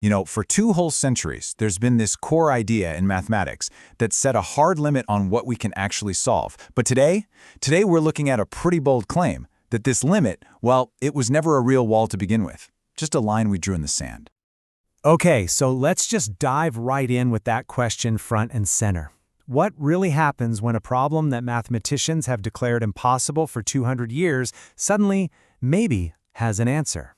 For 2 whole centuries, there's been this core idea in mathematics that set a hard limit on what we can actually solve. But today we're looking at a pretty bold claim that this limit, well, it was never a real wall to begin with, just a line we drew in the sand. Okay, so let's just dive right in with that question front and center. What really happens when a problem that mathematicians have declared impossible for 200 years suddenly, maybe, has an answer?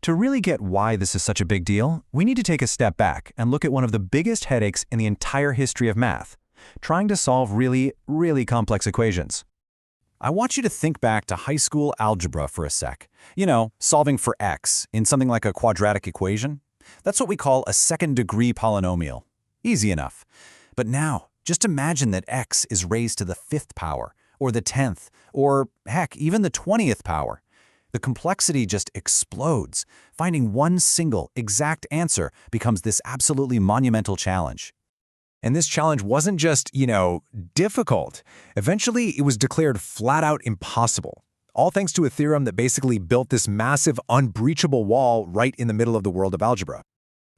To really get why this is such a big deal, we need to take a step back and look at one of the biggest headaches in the entire history of math, trying to solve really, really complex equations. I want you to think back to high school algebra for a sec. Solving for x in something like a quadratic equation. That's what we call a second-degree polynomial. Easy enough. But now, just imagine that x is raised to the 5th power, or the 10th, or heck, even the 20th power. The complexity just explodes. Finding one single, exact answer becomes this absolutely monumental challenge. And this challenge wasn't just, difficult. Eventually, it was declared flat-out impossible. All thanks to a theorem that basically built this massive, unbreachable wall right in the middle of the world of algebra.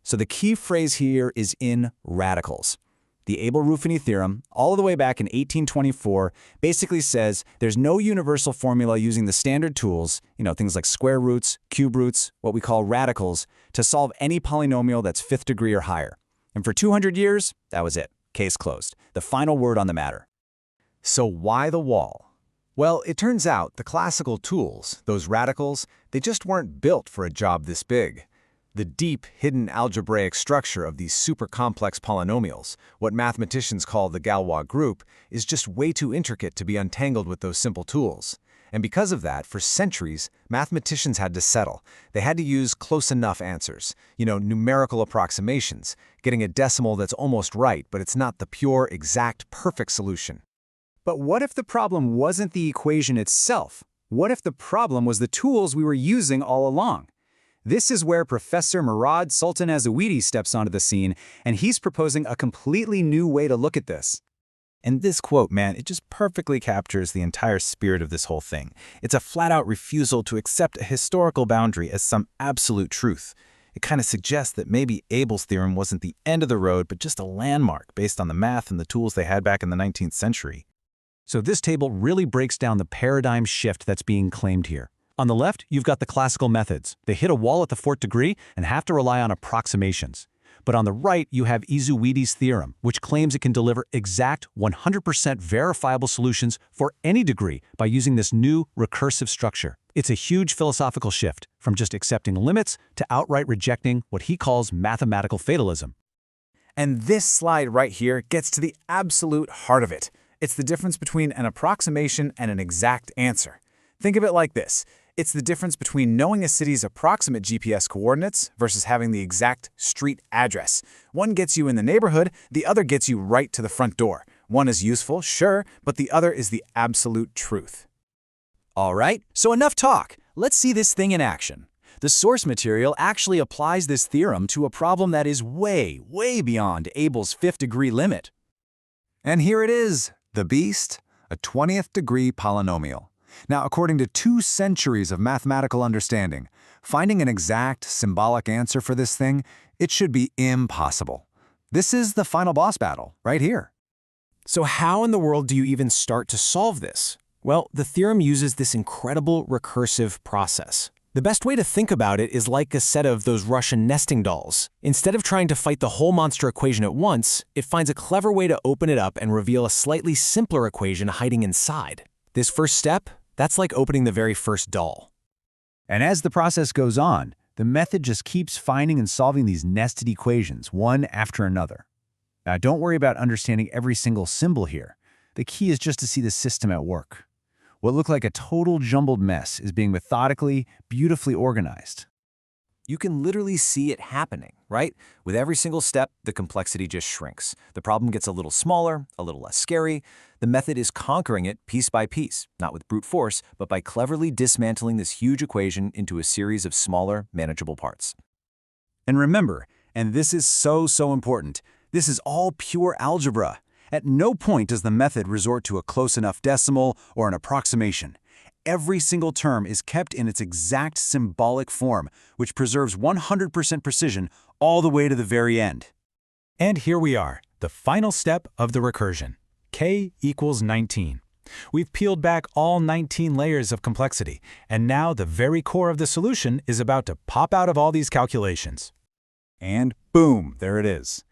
So the key phrase here is in radicals. The Abel-Ruffini theorem, all the way back in 1824, basically says there's no universal formula using the standard tools, things like square roots, cube roots, what we call radicals, to solve any polynomial that's 5th degree or higher. And for 200 years, that was it. Case closed. The final word on the matter. So why the wall? Well, it turns out the classical tools, those radicals, they just weren't built for a job this big. The deep, hidden algebraic structure of these super complex polynomials, what mathematicians call the Galois group, is just way too intricate to be untangled with those simple tools. And because of that, for centuries, mathematicians had to settle. They had to use close enough answers, numerical approximations, getting a decimal that's almost right, but it's not the pure, exact, perfect solution. But what if the problem wasn't the equation itself? What if the problem was the tools we were using all along? This is where Professor Murad Sultan-Azaouiti steps onto the scene, and he's proposing a completely new way to look at this. And this quote, man, it just perfectly captures the entire spirit of this whole thing. It's a flat-out refusal to accept a historical boundary as some absolute truth. It kind of suggests that maybe Abel's theorem wasn't the end of the road, but just a landmark based on the math and the tools they had back in the 19th century. So this table really breaks down the paradigm shift that's being claimed here. On the left, you've got the classical methods. They hit a wall at the 4th degree and have to rely on approximations. But on the right, you have Azaouiti's theorem, which claims it can deliver exact 100% verifiable solutions for any degree by using this new recursive structure. It's a huge philosophical shift from just accepting limits to outright rejecting what he calls mathematical fatalism. And this slide right here gets to the absolute heart of it. It's the difference between an approximation and an exact answer. Think of it like this. It's the difference between knowing a city's approximate GPS coordinates versus having the exact street address. One gets you in the neighborhood, the other gets you right to the front door. One is useful, sure, but the other is the absolute truth. All right, so enough talk. Let's see this thing in action. The source material actually applies this theorem to a problem that is way, way beyond Abel's 5th degree limit. And here it is, the beast, a 20th degree polynomial. Now, according to 2 centuries of mathematical understanding, finding an exact symbolic answer for this thing, it should be impossible. This is the final boss battle, right here. So how in the world do you even start to solve this? Well, the theorem uses this incredible recursive process. The best way to think about it is like a set of those Russian nesting dolls. Instead of trying to fight the whole monster equation at once, it finds a clever way to open it up and reveal a slightly simpler equation hiding inside. This first step, that's like opening the very first doll. And as the process goes on, the method just keeps finding and solving these nested equations, one after another. Now, don't worry about understanding every single symbol here. The key is just to see the system at work. What looked like a total jumbled mess is being methodically, beautifully organized. You can literally see it happening, right? With every single step, the complexity just shrinks. The problem gets a little smaller, a little less scary. The method is conquering it piece by piece, not with brute force, but by cleverly dismantling this huge equation into a series of smaller, manageable parts. And remember, and this is so important, this is all pure algebra. At no point does the method resort to a close enough decimal or an approximation. Every single term is kept in its exact symbolic form, which preserves 100% precision all the way to the very end. And here we are, the final step of the recursion. K equals 19. We've peeled back all 19 layers of complexity, and now the very core of the solution is about to pop out of all these calculations. And boom, there it is.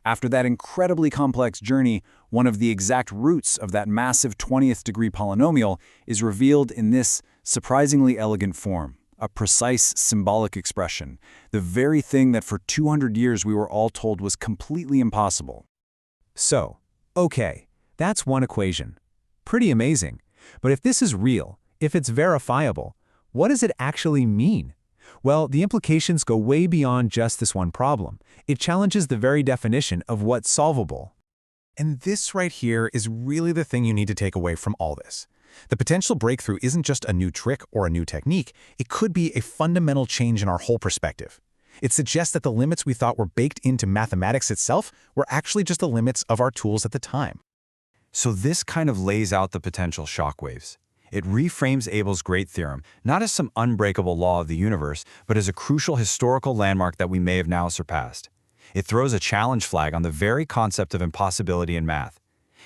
After that incredibly complex journey, one of the exact roots of that massive 20th degree polynomial is revealed in this surprisingly elegant form, a precise symbolic expression, the very thing that for 200 years we were all told was completely impossible. So, okay, that's one equation. Pretty amazing. But if this is real, if it's verifiable, what does it actually mean? Well, the implications go way beyond just this one problem. It challenges the very definition of what's solvable. And this right here is really the thing you need to take away from all this. The potential breakthrough isn't just a new trick or a new technique, it could be a fundamental change in our whole perspective. It suggests that the limits we thought were baked into mathematics itself were actually just the limits of our tools at the time. So this kind of lays out the potential shockwaves. It reframes Abel's great theorem, not as some unbreakable law of the universe, but as a crucial historical landmark that we may have now surpassed. It throws a challenge flag on the very concept of impossibility in math.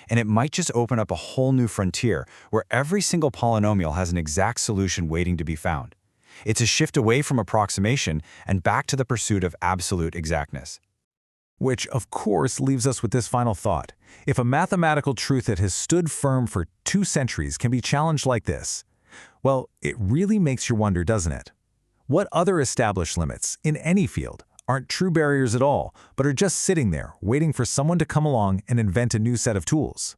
And it might just open up a whole new frontier where every single polynomial has an exact solution waiting to be found. It's a shift away from approximation and back to the pursuit of absolute exactness. Which, of course, leaves us with this final thought. If a mathematical truth that has stood firm for 2 centuries can be challenged like this, well, it really makes you wonder, doesn't it? What other established limits, in any field, aren't true barriers at all, but are just sitting there, waiting for someone to come along and invent a new set of tools?